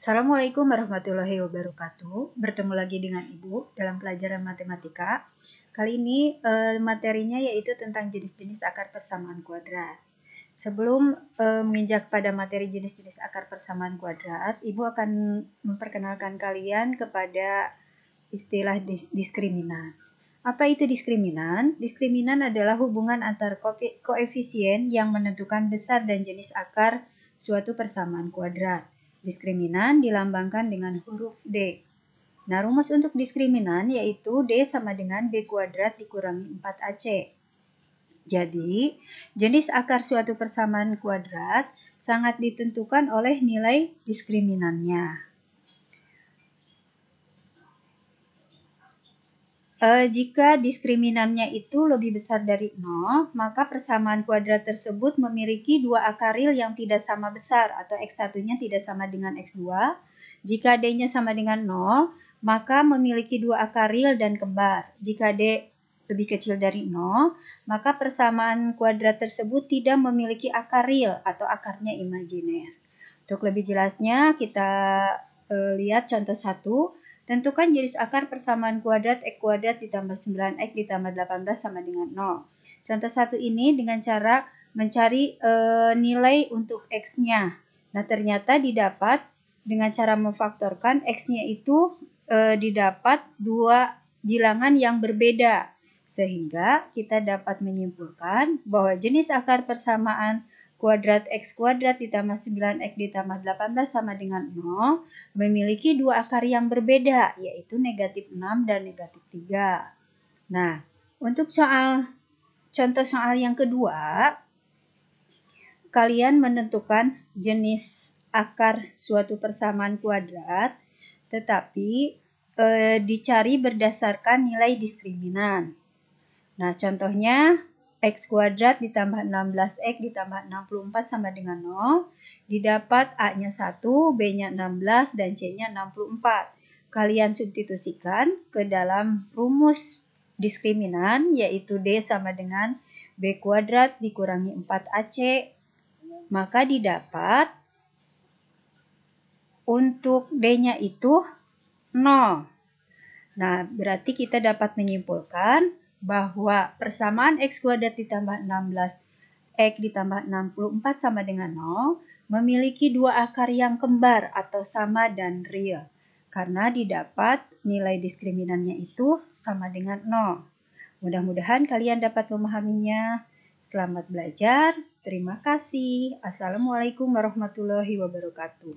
Assalamualaikum warahmatullahi wabarakatuh. Bertemu lagi dengan Ibu dalam pelajaran matematika. Kali ini materinya yaitu tentang jenis-jenis akar persamaan kuadrat. Sebelum menginjak pada materi jenis-jenis akar persamaan kuadrat, Ibu akan memperkenalkan kalian kepada istilah diskriminan. Apa itu diskriminan? Diskriminan adalah hubungan antar koefisien yang menentukan besar dan jenis akar suatu persamaan kuadrat. Diskriminan dilambangkan dengan huruf D. Nah, rumus untuk diskriminan yaitu D sama dengan B kuadrat dikurangi 4AC. Jadi, jenis akar suatu persamaan kuadrat sangat ditentukan oleh nilai diskriminannya. Jika diskriminannya itu lebih besar dari 0, maka persamaan kuadrat tersebut memiliki dua akaril yang tidak sama besar atau X1-nya tidak sama dengan X2. Jika D-nya sama dengan 0, maka memiliki dua akaril dan kembar. Jika D lebih kecil dari 0, maka persamaan kuadrat tersebut tidak memiliki akaril atau akarnya imajiner. Untuk lebih jelasnya, kita lihat contoh 1. Tentukan jenis akar persamaan kuadrat X kuadrat ditambah 9X ditambah 18 sama dengan 0. Contoh 1 ini dengan cara mencari nilai untuk X-nya. Nah, ternyata didapat dengan cara memfaktorkan X-nya itu didapat dua bilangan yang berbeda. Sehingga kita dapat menyimpulkan bahwa jenis akar persamaan kuadrat X kuadrat ditambah 9X ditambah 18 sama dengan 0 memiliki dua akar yang berbeda, yaitu negatif 6 dan negatif 3. Nah, untuk contoh soal yang kedua, kalian menentukan jenis akar suatu persamaan kuadrat, tetapi dicari berdasarkan nilai diskriminan. Nah, contohnya X kuadrat ditambah 16X ditambah 64 sama dengan 0. Didapat A-nya 1, B-nya 16, dan C-nya 64. Kalian substitusikan ke dalam rumus diskriminan, yaitu D sama dengan B kuadrat dikurangi 4AC. Maka didapat untuk D-nya itu 0. Nah, berarti kita dapat menyimpulkan bahwa persamaan X kuadrat ditambah 16X ditambah 64 sama dengan 0 memiliki dua akar yang kembar atau sama dan real. Karena didapat nilai diskriminannya itu sama dengan 0. Mudah-mudahan kalian dapat memahaminya. Selamat belajar. Terima kasih. Assalamualaikum warahmatullahi wabarakatuh.